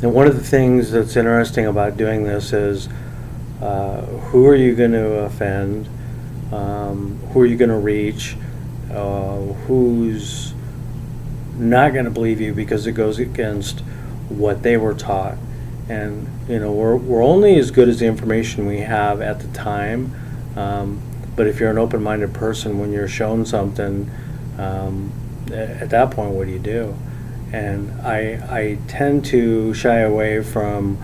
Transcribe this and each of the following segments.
And one of the things that's interesting about doing this is who are you going to offend? Who are you going to reach? Who's not going to believe you because it goes against what they were taught? And we're only as good as the information we have at the time. But if you're an open-minded person, when you're shown something, at that point, what do you do? And I tend to shy away from,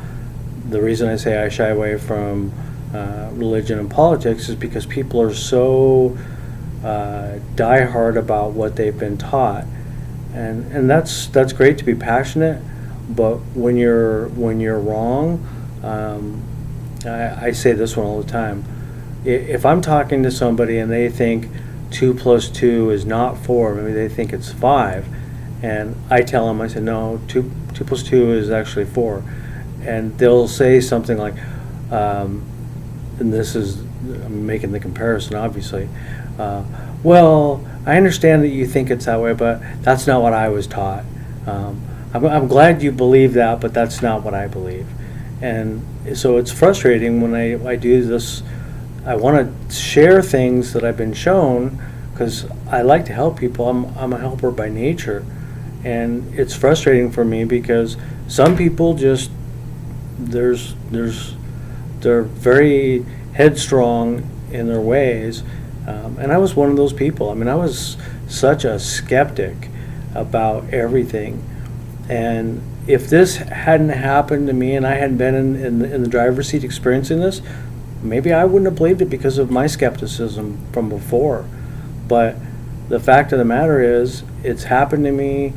the reason I say I shy away from religion and politics is because people are so diehard about what they've been taught, and that's great to be passionate, but when you're wrong, I say this one all the time. If I'm talking to somebody and they think 2 + 2 is not 4, maybe they think it's 5, and I tell them, I say, no, 2 + 2 is actually 4. And they'll say something like, and I'm making the comparison, obviously, well, I understand that you think it's that way, but that's not what I was taught. I'm glad you believe that, but that's not what I believe. And so it's frustrating when I do this. I want to share things that I've been shown because I like to help people. I'm a helper by nature. And it's frustrating for me because some people just, they're very headstrong in their ways. And I was one of those people. I mean, I was such a skeptic about everything. And if this hadn't happened to me and I hadn't been in the driver's seat experiencing this, maybe I wouldn't have believed it because of my skepticism from before. But the fact of the matter is, it's happened to me.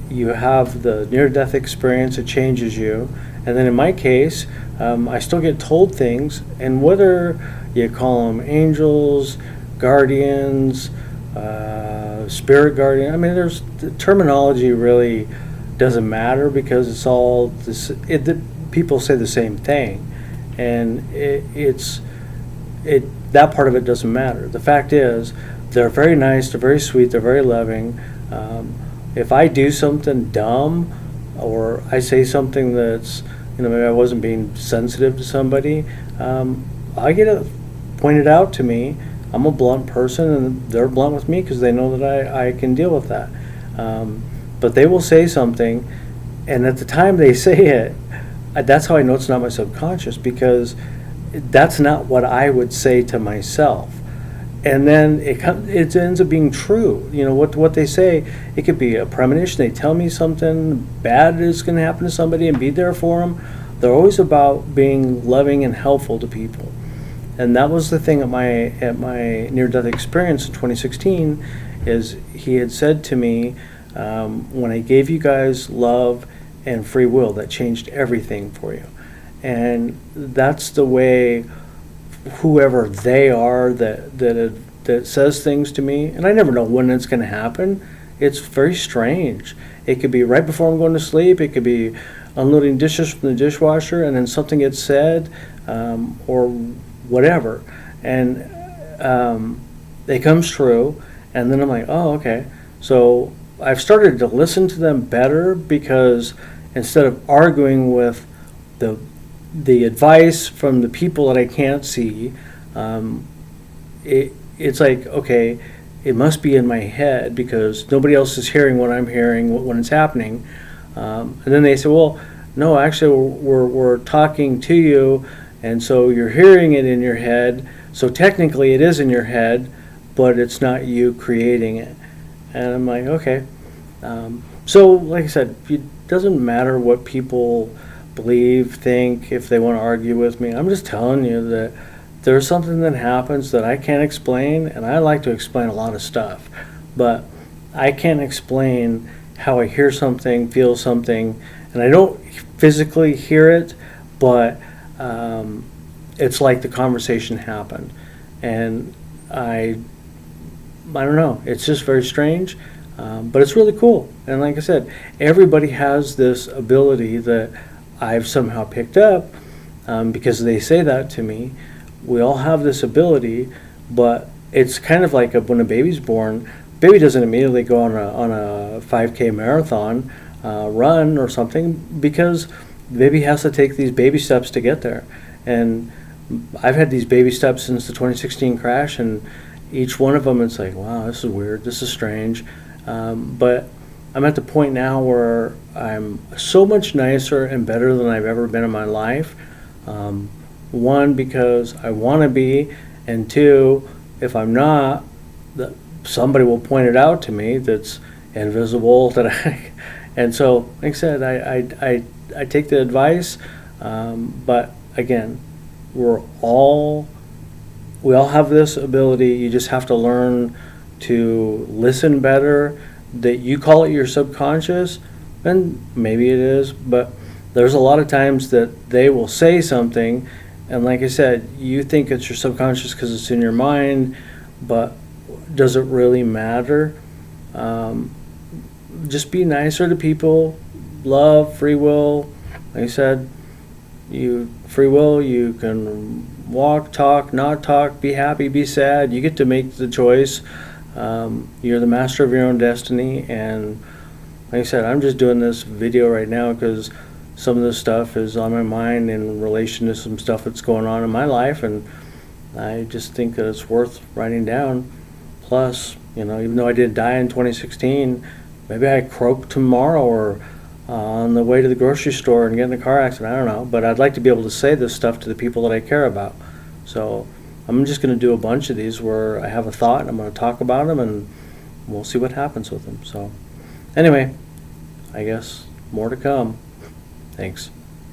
You have the near-death experience, it changes you. And then in my case, I still get told things, and whether you call them angels, guardians, spirit guardian, I mean, the terminology really doesn't matter because it's all this. People say the same thing, and that part of it doesn't matter. The fact is, they're very nice, they're very sweet, they're very loving. If I do something dumb, or I say something that's, maybe I wasn't being sensitive to somebody, I get it pointed out to me. I'm a blunt person, and they're blunt with me because they know that I can deal with that. But they will say something, and at the time they say it, that's how I know it's not my subconscious, because that's not what I would say to myself. And then it ends up being true. What they say, it could be a premonition. They tell me something bad is going to happen to somebody and be there for them. They're always about being loving and helpful to people. And that was the thing at my near-death experience in 2016, is he had said to me, when I gave you guys love and free will, that changed everything for you. And that's the way whoever they are that says things to me, and I never know when it's going to happen. It's very strange. It could be right before I'm going to sleep. It could be unloading dishes from the dishwasher, and then something gets said, or whatever, and it comes true, and then I'm like, oh, okay. So I've started to listen to them better, because instead of arguing with the advice from the people that I can't see, it's like, okay, it must be in my head because nobody else is hearing what I'm hearing when it's happening. And then they say, well, no, actually we're talking to you, and so you're hearing it in your head, so technically it is in your head, but it's not you creating it. And I'm like, okay. So like I said, it doesn't matter what people believe, think, if they want to argue with me. I'm just telling you that there's something that happens that I can't explain, and I like to explain a lot of stuff, but I can't explain how I hear something, feel something, and I don't physically hear it, but it's like the conversation happened. And I don't know, it's just very strange, but it's really cool. And like I said, everybody has this ability that I've somehow picked up, because they say that to me. We all have this ability, but it's kind of like when a baby's born. Baby doesn't immediately go on a 5K marathon. run or something, because the baby has to take these baby steps to get there. And I've had these baby steps since the 2016 crash, and each one of them, it's like, wow, this is weird, this is strange. But I'm at the point now where I'm so much nicer and better than I've ever been in my life. One, because I want to be, and two, if I'm not, somebody will point it out to me that's invisible. And so, like I said, I take the advice, but again, we all have this ability. You just have to learn to listen better. That you call it your subconscious, and maybe it is, but there's a lot of times that they will say something, and like I said, you think it's your subconscious because it's in your mind, but does it really matter? Just be nicer to people. Love, free will. Like I said, free will, you can walk, talk, not talk, be happy, be sad. You get to make the choice. You're the master of your own destiny, and like I said, I'm just doing this video right now because some of this stuff is on my mind in relation to some stuff that's going on in my life, and I just think that it's worth writing down. Plus, even though I did die in 2016, maybe I croak tomorrow or on the way to the grocery store and get in a car accident. I don't know, but I'd like to be able to say this stuff to the people that I care about. So I'm just going to do a bunch of these where I have a thought and I'm going to talk about them, and we'll see what happens with them. So anyway, I guess more to come. Thanks.